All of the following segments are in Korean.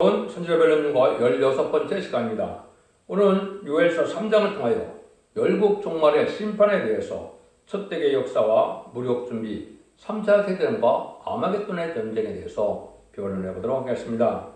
선지자별론과 16번째 시간입니다. 오늘은 요엘서 3장을 통하여 열국 종말의 심판에 대해서 첫대계 역사와 무력 준비, 3차 세대전과 아마겟돈의 전쟁에 대해서 변론해 보도록 하겠습니다.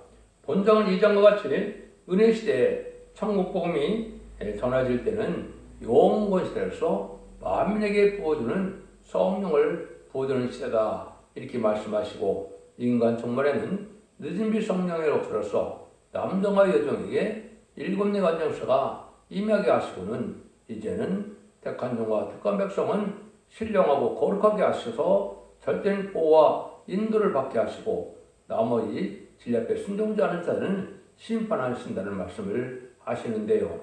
본장은 2장과 같이 은혜 시대에 천국 복음이 전해질 때는 영원 시대로서 만민에게 부어주는 성령을 부어주는 시대다 이렇게 말씀하시고, 인간 종말에는 늦은 빛 성령의 록서로서 남성과 여종에게 7네 관정서가 임하게 하시고는 이제는 택한 종과 택한 백성은 신령하고 거룩하게 하셔서 절대인 보호와 인도를 받게 하시고, 나머지 진리 앞에 순종지 않은 자는 심판하신다는 말씀을 하시는데요.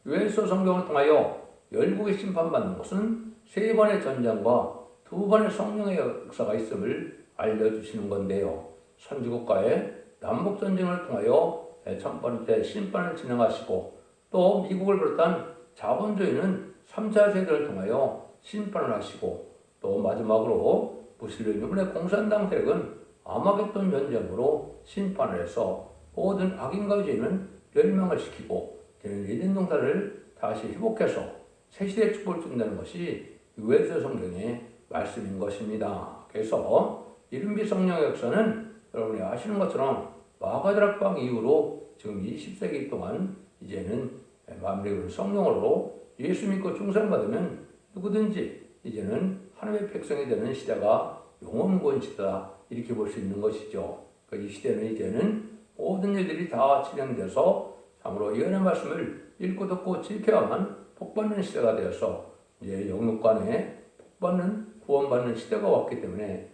요엘서 성경을 통하여 열국의 심판받는 것은 3번의 전쟁과 2번의 성령의 역사가 있음을 알려주시는 건데요. 선지국가의 남북전쟁을 통하여 첫 번째 심판을 진행하시고, 또 미국을 비롯한 자본주의는 3차 세대를 통하여 심판을 하시고, 또 마지막으로 무슬림 이번에 공산당 세력은 아마겟돈 전쟁으로 심판을 해서 모든 악인과 죄는 멸망을 시키고 에덴 동산을 다시 회복해서 새시대의 축복을 준다는 것이 요엘서 성경의 말씀인 것입니다. 그래서 이른비 성령의 역사는 여러분이 아시는 것처럼 마가다락방 이후로 지금 20세기 동안 이제는 만민의 성령으로 예수 믿고 중생받으면 누구든지 이제는 하나님의 백성이 되는 시대가 영원권 시대다 이렇게 볼 수 있는 것이죠. 이 시대는 이제는 모든 일들이 다 진행돼서 참으로 예언의 말씀을 읽고 듣고 지켜야만 복받는 시대가 되어서 이제 영육간에 복받는 구원받는 시대가 왔기 때문에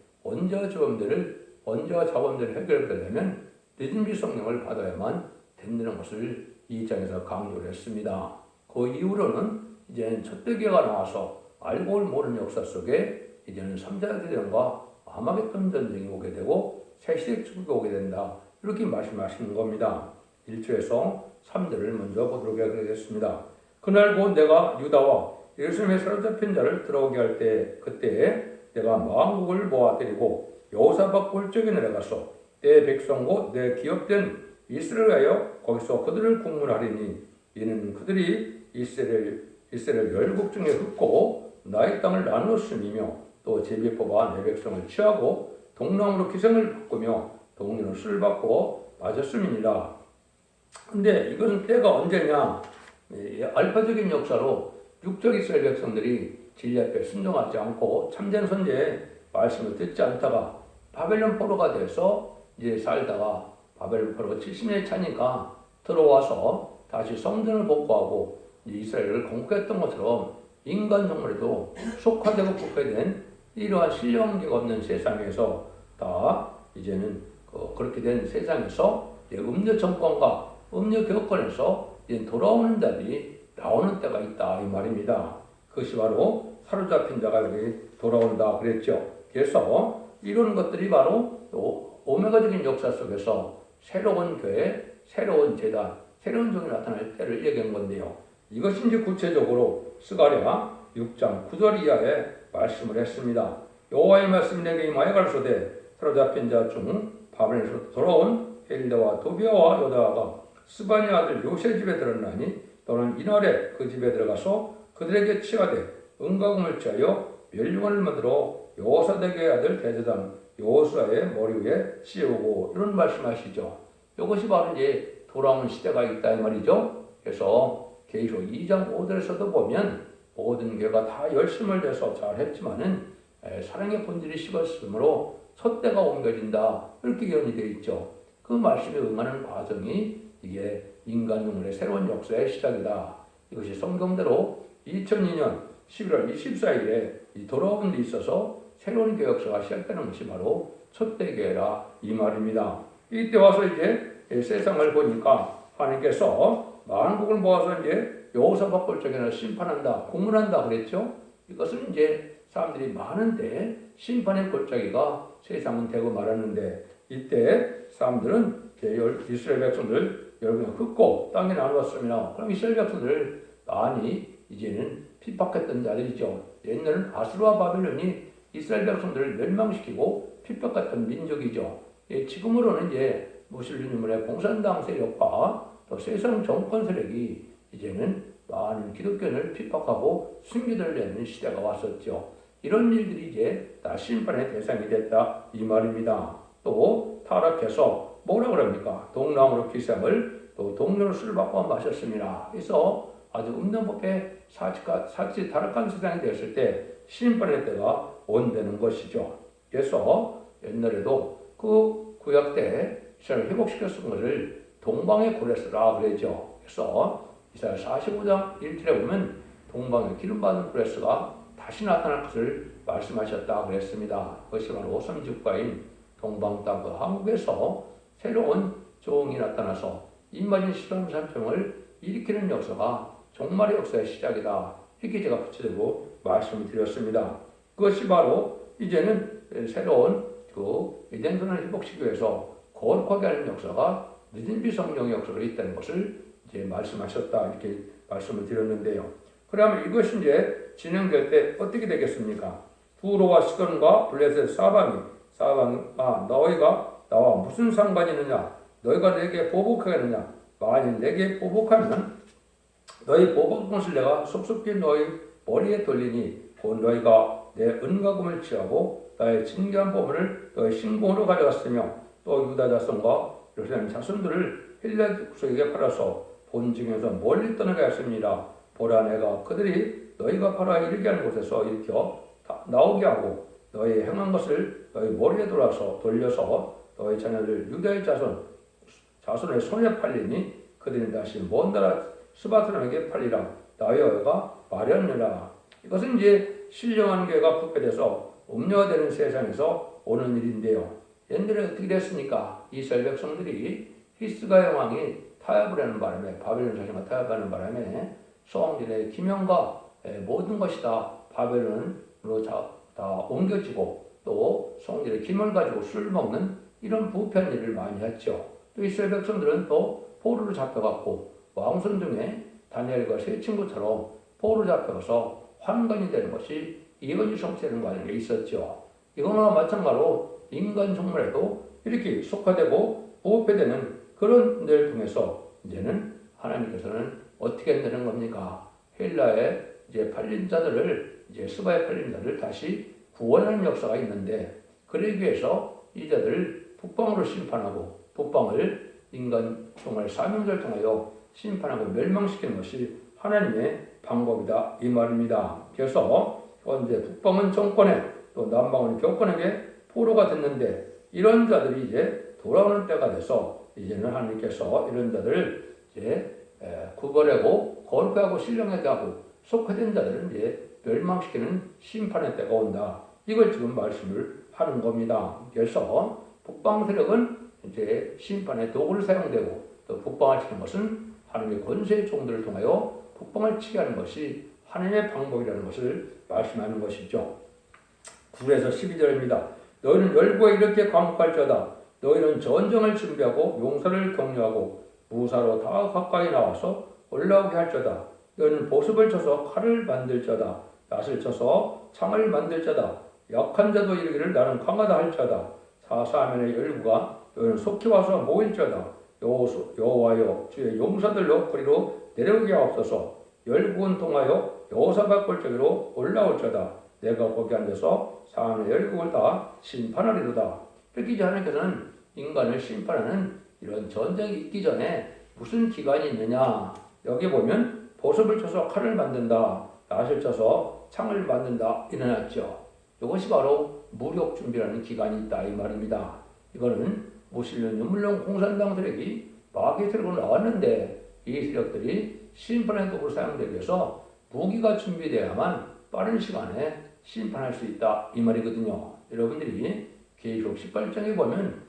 원죄와 자범죄를 해결하려면 늦은 빛 성령을 받아야만 된다는 것을 이 장에서 강조를 했습니다. 그 이후로는 이제는 첫대기가 나와서 알고 모르는 역사 속에 이제는 3차 대전과 아마겟돈 전쟁이 오게 되고 새시대 축복이 오게 된다 이렇게 말씀하시는 겁니다. 1절에서 3절을 먼저 보도록 하겠습니다. 그날 곧 내가 유다와 예루살렘에 사로잡힌 자를 들어오게 할 때 그때 내가 만국을 모아들이고 여호사밧 골짜기에 내려가서 내 백성 곧 내 기업된 이스라엘을 하여 거기서 그들을 국문하리니 이는 그들이 이스라엘 열국 중에 흩고 나의 땅을 나누었음이며 또 제비 뽑아 내 백성을 취하고 동남으로 기생을 바꾸며 동리로 술을 받고 맞았음이니라. 근데 이것은 때가 언제냐? 알파적인 역사로 육적 이스라엘 백성들이 진리 앞에 순종하지 않고 참된 선지의 말씀을 듣지 않다가 바벨론 포로가 돼서 이제 살다가 바벨론 포로가 70년이 차니까 들어와서 다시 성전을 복구하고 이스라엘을 건국했던 것처럼 인간 정말에도 속화되고 부패된 이러한 신령기가 없는 세상에서 다 이제는 그렇게 된 세상에서 음료 정권과 음료 교권에서 이제 돌아오는 자들이 나오는 때가 있다 이 말입니다. 그것이 바로 사로잡힌 자가 여기 돌아온다 그랬죠. 그래서 이런 것들이 바로 오메가적인 역사 속에서 새로운 교회, 새로운 제단, 새로운 종이 나타날 때를 얘기한 건데요. 이것이 이제 구체적으로 스가랴 6장 9절 이하에 말씀을 했습니다. 여호와의 말씀이 내게 임하여 가로소되 사로잡힌 자 중 바벨론에서 돌아온 헬다와 도비아와 요다가 스바니 아들 요새 집에 들었나니 너는 이날에 그 집에 들어가서 그들에게 취하되 은가금을 취하여 멸류관을 만들어 여호사닥의 아들 대제당 여호수아의 머리 위에 씌우고 이런 말씀하시죠. 이것이 바로 이제 돌아오는 시대가 있다 이 말이죠. 그래서 계시록 2장 5절에서도 보면 모든 교회가 다 열심을 내서 잘했지만은 사랑의 본질이 식었으므로 첫 때가 옮겨진다 이렇게 예언이 되어 있죠. 그 말씀에 응하는 과정이 이게 인간 영혼의 새로운 역사의 시작이다. 이것이 성경대로 2002년 11월 24일에 이 돌아오는 데 있어서 새로운 교회 역사가 시작되는 것이 바로 첫대 교회라 이 말입니다. 이때 와서 이제 세상을 보니까 하나님께서 만국을 모아서 이제 여호사밧 골짜기에 심판한다, 공문한다 그랬죠. 이것은 이제 사람들이 많은데 심판의 골짜기가 세상은 되고 말았는데 이때 사람들은 이스라엘 백성들 여러분이 흩고 땅에 나누었습니다. 그럼 이스라엘 백성들 많이 이제는 핍박했던 자들이죠. 옛날에는 아수르와 바벨론이 이스라엘 백성들을 멸망시키고 핍박했던 민족이죠. 지금으로는 이제 무슬림 인물의 공산당 세력과 또 세상 정권 세력이 이제는 많은 기독교인을 핍박하고 순교를 내는 시대가 왔었죠. 이런 일들이 이제 다 심판의 대상이 됐다 이 말입니다. 또 타락해서 뭐라 그럽니까? 동랑으로 기생을 또 동료로 술을 바꿔 마셨습니다. 그래서 아주 없는 법에 사치 타락한 세상이 되었을 때 심판의 때가 온다는 것이죠. 그래서 옛날에도 그 구약 때 이스라엘을 회복시켰던 것을 동방의 고레스라 그러죠. 그래서 이사야 45장 1절에 보면 동방에 기름받은 고레스가 다시 나타날 것을 말씀하셨다 그랬습니다. 그것이 바로 섬집과인 동방 땅 한국에서 새로운 종이 나타나서 임마진 시험 산평을 일으키는 역사가 종말의 역사의 시작이다. 이렇게 제가 붙여들고 말씀을 드렸습니다. 그것이 바로 이제는 새로운 그 에덴선을 회복시키기 위해서 거룩하게 하는 역사가 늦은비 성령의 역사로 있다는 것을 이제 말씀하셨다. 이렇게 말씀을 드렸는데요. 그러면 이것이 이제 진행될 때 어떻게 되겠습니까? 두로와 시돈과 블레셋 사방이 너희가 나와 무슨 상관이 있느냐? 너희가 내게 보복하겠느냐? 만일 내게 보복하면 너희 보복한 것을 내가 속속히 너희 머리에 돌리니 곧 너희가 내 은과금을 취하고 나의 진귀한 보물을 너희 신공으로 가져갔으며 또 유다 자손과 예루살렘 자손들을 헬라 국속에게 팔아서 본증에서 멀리 떠나게 했습니다. 보라 내가 그들이 너희가 팔아 이르게 하는 곳에서 일으켜 나오게 하고 너희 행한 것을 너희 머리에 돌려서 너희 자녀들 유다의 자손의 손에 팔리니 그들이 다시 먼 나라 스바트람에게 팔리라. 나의 어가 마련이라. 이것은 이제 신령한 교회가 부패돼서 음녀되는 세상에서 오는 일인데요. 옛날에 어떻게 됐습니까? 이스라엘 백성들이 히스가야 왕이 타협을 하는 바람에 바벨론 자신과 타협하는 바람에 소왕들의 기명과 모든 것이 다 바벨론으로 다 옮겨지고 또 소왕들의 기명을 가지고 술 먹는 이런 부패한 일을 많이 했죠. 또 이스라엘 백성들은 또 포로로 잡혀갔고 왕손 중에 다니엘과 세 친구처럼 포로로 잡혀가서 환관이 되는 것이 예언이 성취되는 과정에 있었죠. 이거나 마찬가지로 인간 종말에도 이렇게 속화되고 부패되는 그런 데를 통해서 이제는 하나님께서는 어떻게 한다는 겁니까? 헬라에 이제 팔린 자들을 이제 스바에 팔린 자들을 다시 구원하는 역사가 있는데 그러기 위해서 이 자들을 북방으로 심판하고 북방을 인간 종말 사명자를 통하여 심판하고 멸망시키는 것이 하나님의 방법이다 이 말입니다. 그래서 현재 북방은 정권에 또 남방은 교권에게 포로가 됐는데 이런 자들이 이제 돌아오는 때가 돼서 이제는 하나님께서 이런 자들을 이제 구별하고 거룩하고 신령하게 하고 속화된 자들은 이제 멸망시키는 심판의 때가 온다. 이걸 지금 말씀을 하는 겁니다. 그래서 북방 세력은 이제 심판의 도구를 사용되고 또 북방을 치는 것은 하나님의 권세의 종들을 통하여 북방을 치게 하는 것이 하나님의 방법이라는 것을 말씀하는 것이죠. 9에서 12절입니다. 너희는 열고에 이렇게 광복할지어다. 너희는 전쟁을 준비하고 용사를 격려하고 무사로 다 가까이 나와서 올라오게 할지어다. 너희는 보습을 쳐서 칼을 만들지어다. 낫을 쳐서 창을 만들지어다. 약한 자도 이르기를 나는 강하다 할지어다. 사사면의 열구가 너희는 속히 와서 모일지어다. 여호와여 주의 용사들로 거리로 내려오게 하옵소서. 열국은 통하여 여호사밧 골짜기로 올라올지어다. 내가 거기 앉아서 사람의 열국을 다 심판하리로다. 이렇게 이제 하나님께서는 인간을 심판하는 이런 전쟁이 있기 전에 무슨 기간이 있느냐. 여기 보면 보습을 쳐서 칼을 만든다. 낫을 쳐서 창을 만든다. 일어났죠. 이것이 바로 무력 준비라는 기간이 있다 이 말입니다. 이거는 무슬림 물론 공산당 세력이 마귀 세력으로 나왔는데 이 세력들이 심판의 도구로 사용되기 위해서 무기가 준비되어야만 빠른 시간에 심판할 수 있다 이 말이거든요. 여러분들이 계시록 18장에 보면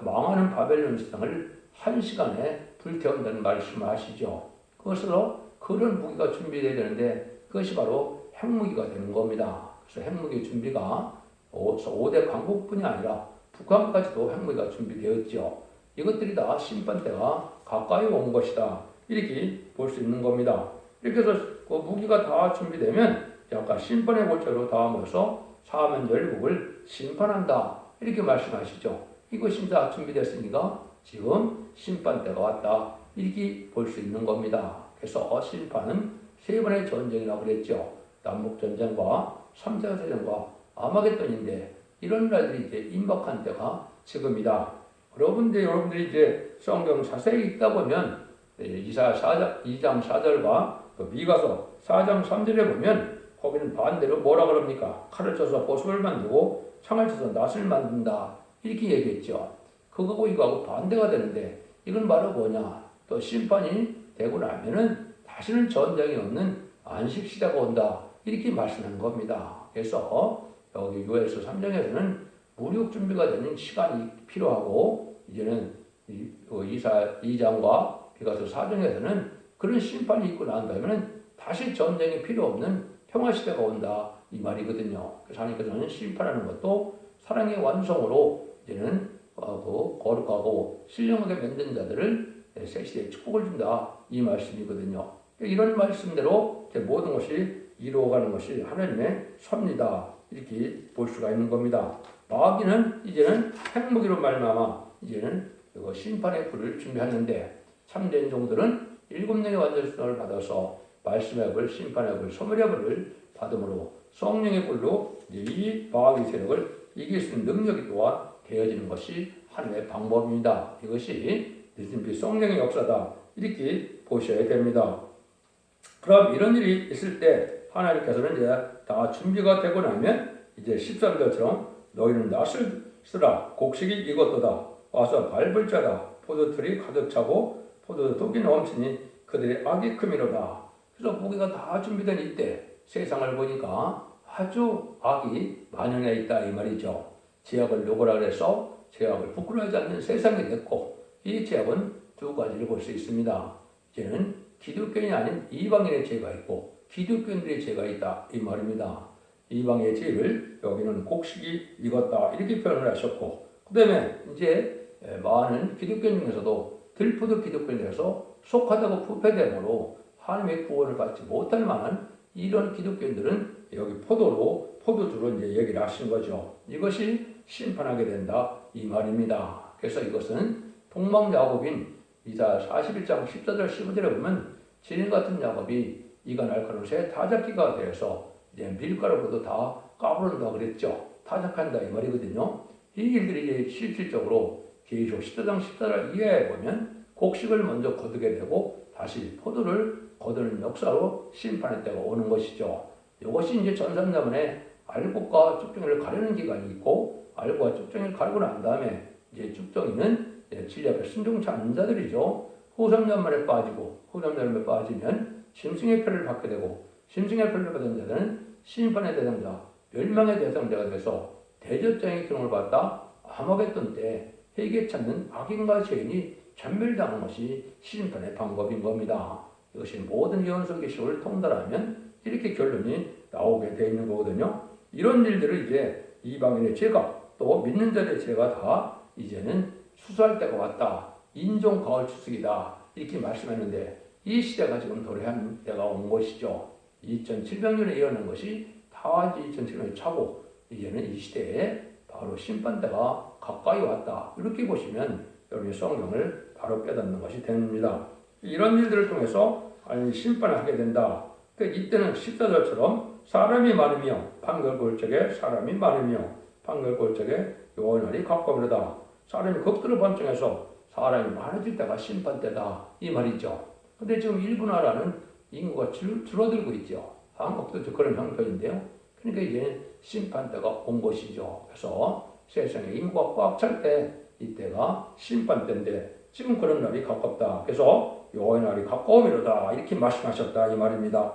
망하는 바벨론 세상을 한 시간에 불태운다는 말씀을 하시죠. 그것으로 그런 무기가 준비되어야 되는데 그것이 바로 핵무기가 되는 겁니다. 그래서 핵무기 준비가 5대 강국뿐이 아니라 북한까지도 핵무기가 준비되었죠. 이것들이 다 심판 때가 가까이 온 것이다. 이렇게 볼 수 있는 겁니다. 이렇게 해서 그 무기가 다 준비되면 아까 심판의 골짜기로 다 모여서 사면 열국을 심판한다. 이렇게 말씀하시죠. 이것이 다 준비됐으니까 지금 심판 때가 왔다. 이렇게 볼 수 있는 겁니다. 그래서 심판은 세 번의 전쟁이라고 그랬죠. 남북전쟁과 3차 세전과 아마겟돈인데 이런 날들이 이제 임박한 때가 지금이다. 여러분들이 이제 성경 자세히 읽다 보면 이사야 2장 4절과 미가서 4장 3절에 보면 거기는 반대로 뭐라 그럽니까? 칼을 쳐서 보석을 만들고 창을 쳐서 낫을 만든다. 이렇게 얘기했죠. 그거하고 이거하고 반대가 되는데 이건 바로 뭐냐? 또 심판이 되고 나면은 다시는 전쟁이 없는 안식 시대가 온다. 이렇게 말씀하는 겁니다. 그래서 여기 요엘서 3장에서는 무력 준비가 되는 시간이 필요하고 이제는 이사 2장과 비가서 4장에서는 그런 심판이 있고 난 다음에는 다시 전쟁이 필요 없는 평화 시대가 온다 이 말이거든요. 그래서 하나님께서는 심판하는 것도 사랑의 완성으로 이제는 거룩하고 신령하게 만든 자들을 새 시대에 축복을 준다 이 말씀이거든요. 이런 말씀대로 모든 것이 이루어가는 것이 하나님의 섭리다 이렇게 볼 수가 있는 겁니다. 마귀는 이제는 핵무기로 말미암아 이제는 심판의 불을 준비하는데 참된 종들은 7명의 완전수를 받아서 말씀의 불, 심판의 불, 소멸의 불을 받음으로 성령의 불로 이 마귀 세력을 이길 수 있는 능력이 또한 되어지는 것이 하나님의 방법입니다. 이것이 믿음의 성령의 역사다 이렇게 보셔야 됩니다. 그럼 이런 일이 있을 때 하나님께서는 이제 다 준비가 되고 나면 이제 13절처럼 너희는 낫을 쓰라 곡식이 익었도다 와서 밟을 자다 포도틀이 가득 차고 포도독이 넘치니 그들의 악이 크미로다. 그래서 무기가 다 준비된 이때 세상을 보니까 아주 악이 만연해 있다 이 말이죠. 죄악을 누구라 그래서 죄악을 부끄러워하지 않는 세상이 됐고 이 죄악은 두 가지를 볼 수 있습니다. 이제는 기독교인이 아닌 이방인의 죄가 있고 기독교인들의 죄가 있다 이 말입니다. 이방의 죄를 여기는 곡식이 익었다 이렇게 표현을 하셨고 그 다음에 이제 많은 기독교인 중에서도 들포도 기독교인에서 속하다고 부패됨으로 하나님의 구원을 받지 못할 만한 이런 기독교인들은 여기 포도주로 이제 얘기를 하신 거죠. 이것이 심판하게 된다 이 말입니다. 그래서 이것은 동방 야곱인 이사 41장 14절 15절에 보면 진인 같은 야곱이 이가 날카로운 타작기가 되어서 이제 밀가루로도 다 까부른다 그랬죠. 타작한다 이 말이거든요. 이 일들이 실질적으로 계시록 14장 14절 이하에 보면 곡식을 먼저 거두게 되고 다시 포도를 거두는 역사로 심판의 때가 오는 것이죠. 이것이 이제 전산자문에 알곡과 쭉정이를 가르는 기간이 있고 알곡과 쭉정이를 가르고 난 다음에 이제 쭉정이는 진리 앞에 순종치 않는 자들이죠. 후삼년만에 빠지고 후삼년만에 빠지면 심승의 표를 받게 되고 심승의 표를 받은 자들은 심판의 대상자, 멸망의 대상자가 돼서 대접장의 기능을 받다 아마겟돈 때 회개 찾는 악인과 죄인이 전멸당하는 것이 심판의 방법인 겁니다. 이것이 모든 예언서 계시록을 통달하면 이렇게 결론이 나오게 되어 있는 거거든요. 이런 일들을 이제 이방인의 죄가 또 믿는 자들의 죄가 다 이제는 수수할 때가 왔다. 인종 가을 추석이다. 이렇게 말씀했는데 이 시대가 지금 도래한 때가 온 것이죠. 2700년에 이어난 것이 다 2700년이 차고 이제는 이 시대에 바로 심판 때가 가까이 왔다. 이렇게 보시면 여러분이 성경을 바로 깨닫는 것이 됩니다. 이런 일들을 통해서 심판을 하게 된다. 이때는 14절처럼 사람이 많으며 판결골적에 사람이 많으며 판결골적에 요원하리 가까우려다. 사람이 극도로 번성해서 사람이 많아질 때가 심판 때다. 이 말이죠. 근데 지금 일부 나라는 인구가 줄어들고 있죠. 한국도 그런 형편인데요. 그러니까 이제 심판 때가 온 것이죠. 그래서 세상에 인구가 꽉 찰 때 이때가 심판 때인데 지금 그런 날이 가깝다. 그래서 여호와의 날이 가까움이로다. 이렇게 말씀하셨다 이 말입니다.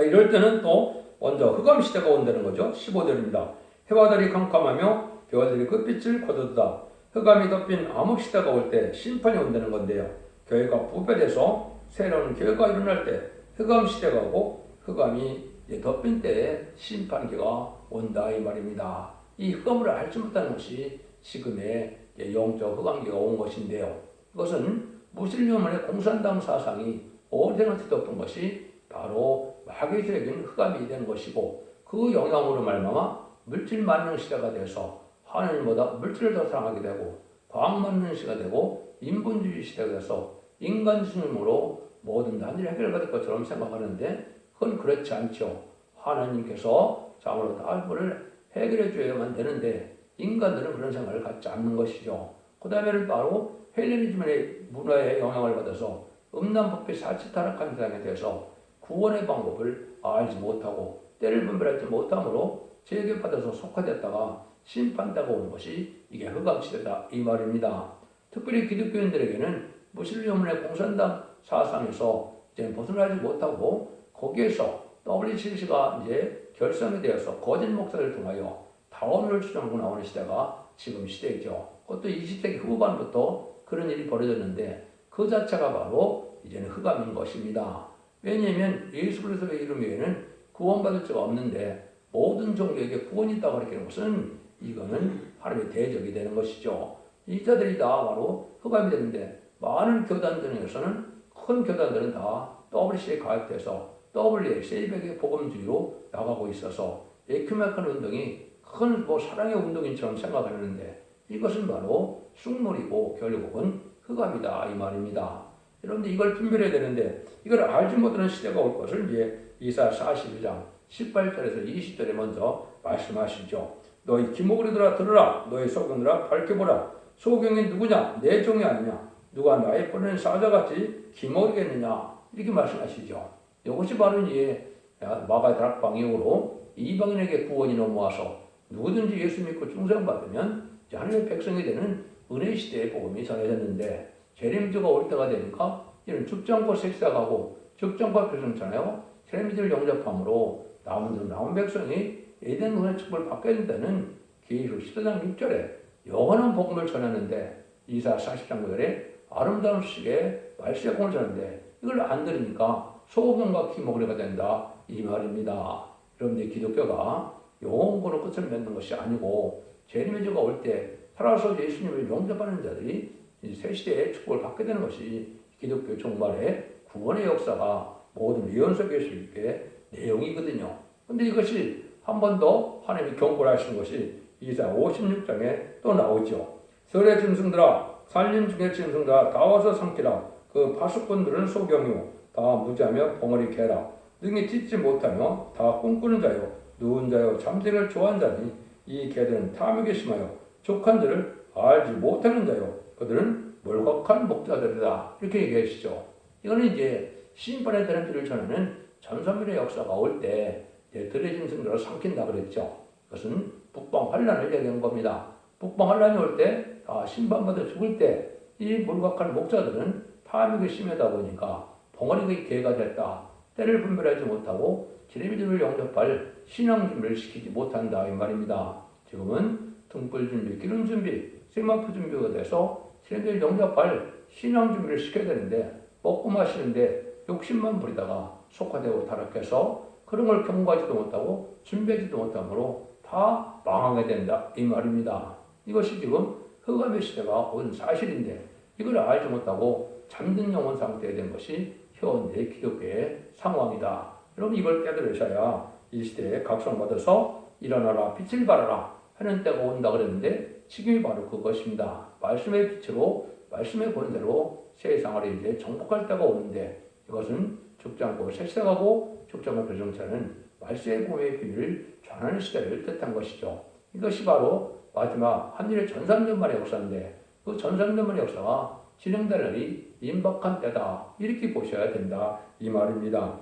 이럴 때는 또 먼저 흑암 시대가 온다는 거죠. 15절입니다. 해와 달이 캄캄하며 별들이 끝빛을 거두다. 흑암이 덮인 암흑 시대가 올 때 심판이 온다는 건데요. 교회가 부패돼서 새로운 교회가 일어날 때 흑암 시대가 오고 흑암이 덮인 때에 심판기가 온다 이 말입니다. 이 흑암을 알지 못하는 것이 지금의 영적 흑암기가 온 것인데요. 이것은 무슬림의 공산당 사상이 오래전에 뒤덮은 것이 바로 마귀적인 흑암이 된 것이고 그 영향으로 말미암아 물질 만능 시대가 돼서 하나님보다 물질을 더 사랑하게 되고 과학만능 시대가 되고 인본주의 시대가 돼서 인간 중심으로 모든 단일이 해결받을 것처럼 생각하는데 그건 그렇지 않죠. 하나님께서 참으로 다를 해결해 줘야만 되는데 인간들은 그런 생각을 갖지 않는 것이죠. 그 다음에는 바로 헬레니즘의 문화에 영향을 받아서 음란법의 사치 타락한 세상에 대해서 구원의 방법을 알지 못하고 때를 분별하지 못함으로 제게받아서 속화됐다가 심판다가 오는 것이 이게 흑암시대다 이 말입니다. 특별히 기독교인들에게는 무슬림의 공산당 사상에서 이제 벗어나지 못하고 거기에서 WCC가 이제 결성이 되어서 거짓 목사를 통하여 다원을 주장하고 나오는 시대가 지금 시대이죠. 그것도 20세기 후반부터 그런 일이 벌어졌는데 그 자체가 바로 이제는 흑암인 것입니다. 왜냐하면 예수 그리스도의 이름 외에는 구원받을 자가 없는데 모든 종교에게 구원이 있다고 가르치는 것은 이거는 하나님의 대적이 되는 것이죠. 이 자들이 다 바로 흑암이 되는데 많은 교단들 중에서는 큰 교단들은 다 WC에 가입돼서 WCA백의 복음주의로 나가고 있어서 에큐메니컬 운동이 큰 사랑의 운동인처럼 생각하는데 이것은 바로 쑥물이고 결국은 흑암이다 이 말입니다. 여러분들 이걸 분별해야 되는데 이걸 알지 못하는 시대가 올 것을 이제 이사야 42장 18절에서 20절에 먼저 말씀하시죠. 너희 기목으로들아 들으라. 너희 소경들아 밝혀보라. 소경이 누구냐? 내 종이 아니냐? 누가 나의 보낸 사자같이 기목이겠느냐? 이렇게 말씀하시죠. 이것이 바로 이제 마가다락 방역으로 이방인에게 구원이 넘어와서 누구든지 예수 믿고 중생받으면 하나님의 백성이 되는 은혜 시대의 복음이 전해졌는데 재림주가 올 때가 되니까 이런 죽지 않고 색사가고 죽지 않고 표정잖아요. 재림주를 영접함으로 남은 백성이 에덴 은혜 축복을 받게 된다는 계시록 14장 6절에 영원한 복음을 전하는데 이사야 40장 9절에 아름다운 수식의 말씀의 복음을 전하는데 이걸 안 들으니까 소금과 기목으로가 된다 이 말입니다. 여러분들 기독교가 영원으로 끝을 맺는 것이 아니고 재림의 주가 올 때 살아서 예수님을 영접하는 자들이 새 시대의 축복을 받게 되는 것이 기독교 종말의 구원의 역사가 모든 예언 속에 있을 내용이거든요. 그런데 이것이 한 번 더 하나님이 경고를 하시는 것이 이사야 56장에 또 나오죠. 설의 짐승들아 살림 중의 짐승들아 다 와서 삼키라. 그 파수꾼들은 소경이요 다 무지하며 벙어리 개라. 능히 찢지 못하며 다 꿈꾸는 자요 누운 자요 잠들을 좋아하는 자니 이 개들은 탐욕에 심하여 족한 자를 알지 못하는 자요 그들은 몰각한 목자들이다 이렇게 얘기하시죠. 이거는 이제 심판에 대한 길을 전하는 전선민의 역사가 올 때 들의 짐승들을 삼킨다 그랬죠. 그것은 북방 환란을 얘기한 겁니다. 북방 환란이 올 때 심판받아 죽을 때 이 몰각한 목자들은 탐욕에 심하다 보니까 벙어리의 개가 됐다. 때를 분별하지 못하고 재림주를 영접할 신앙 준비를 시키지 못한다 이 말입니다. 지금은 등불 준비, 기름 준비, 세마포 준비가 돼서 재림주를 영접할 신앙 준비를 시켜야 되는데 먹고 마시는데 욕심만 부리다가 속화되고 타락해서 그런 걸 경고하지도 못하고 준비하지도 못하므로 다 망하게 된다 이 말입니다. 이것이 지금 흑암의 시대가 온 사실인데 이걸 알지 못하고 잠든 영혼 상태에 된 것이 현대 기독교의 상황이다. 여러분 이걸 깨달으셔야 이 시대에 각성받아서 일어나라 빛을 발하라 하는 때가 온다 그랬는데 지금이 바로 그것입니다. 말씀의 빛으로 말씀의 권세로 세상을 이제 정복할 때가 오는데 이것은 죽지 않고 색색하고 죽지 않고 표정차는 말씀의 공의 비밀을 전하는 시대를 뜻한 것이죠. 이것이 바로 마지막 한일의 전삼년만의 역사인데 그 전삼년만의 역사가 진행될 날이 임박한 때다. 이렇게 보셔야 된다. 이 말입니다.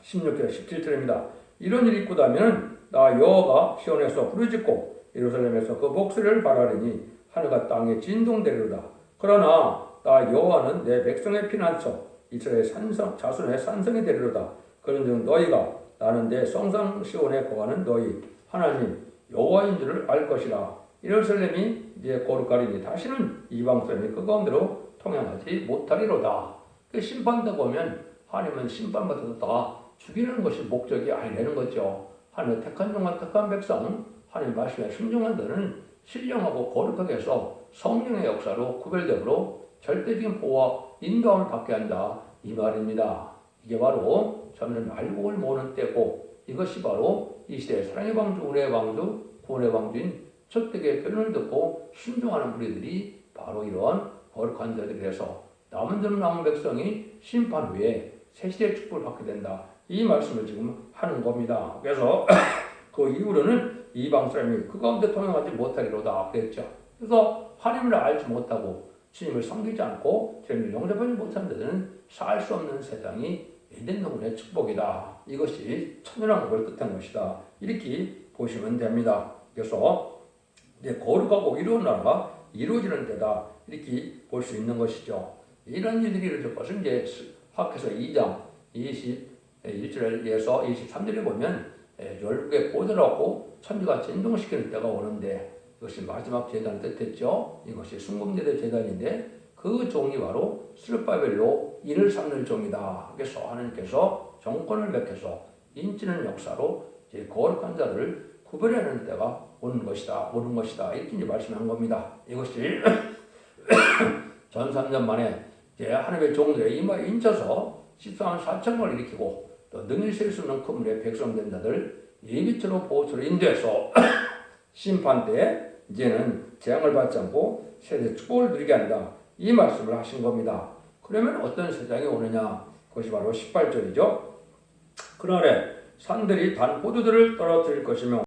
16절 17절입니다. 이런 일이 있고다면 나 여호와가 시온에서 부르짖고 예루살렘에서 그 목소리를 발하리니 하늘과 땅에 진동되리로다. 그러나 나 여호와는 내 백성의 피난처 이스라엘 자손의 산성이 되리로다. 그런즉 너희가 나는 내 성상 시온에 거하는 너희 하나님 여호와인 줄을 알 것이라. 예루살렘이 이제 거룩하리니 다시는 이방 사람이 그 가운데로 통행하지 못하리로다. 그 심판되고 보면 하나님은 심판받았다가 죽이는 것이 목적이 아니라는 거죠. 하나님 택한 종과 택한 백성 하나님 말씀에 순종한 자는 신령하고 거룩하게 해서 성령의 역사로 구별적으로 절대적인 보호와 인도함을 받게 한다 이 말입니다. 이게 바로 점점 알곡을 모으는 때고 이것이 바로 이 시대의 사랑의 방주, 은혜의 방주, 구원의 방주인 첫 댁의 변론을 듣고 순종하는 무리들이 바로 이런 거룩한 자들이 돼서 남은 자는 남은 백성이 심판 후에 새시대의 축복을 받게 된다. 이 말씀을 지금 하는 겁니다. 그래서 그 이후로는 이방 사람이 그 가운데 통용하지 못하리로다 그랬죠. 그래서 하나님을 알지 못하고 주님을 섬기지 않고 주님을 영접하지 못한 자들은 살 수 없는 세상이 에덴 동산의 축복이다. 이것이 천연왕국을 뜻한 것이다. 이렇게 보시면 됩니다. 그래서 이제 거룩하고 이루어진 나라가 이루어지는 때다. 이렇게 볼 수 있는 것이죠. 이런 일들이 이루어질 것은 이제 학에서 2장 21절에서 23절에 보면 열국의 보도를 하고 천지가 진동시키는 때가 오는데 이것이 마지막 재단을 뜻했죠. 이것이 순금제대 재단인데 그 종이 바로 스룹바벨로 인을 삼는 종이다. 그래서 하나님께서 정권을 맺혀서 인치는 역사로 이제 거룩한 자를 구별하는 때가 오는 것이다. 이렇게 이제 말씀한 겁니다. 이것이 전 3년 만에 이제 하나님의 종들의 이마에 인쳐서 14만 4천을 일으키고 또 능히 셀 수 없는 큰 물에 백성된 자들 예비처로 보호처로 인도해서 심판 때 이제는 재앙을 받지 않고 세대 축복을 누리게 한다. 이 말씀을 하신 겁니다. 그러면 어떤 세상이 오느냐? 그것이 바로 18절이죠. 그날에 산들이 단 포도들을 떨어뜨릴 것이며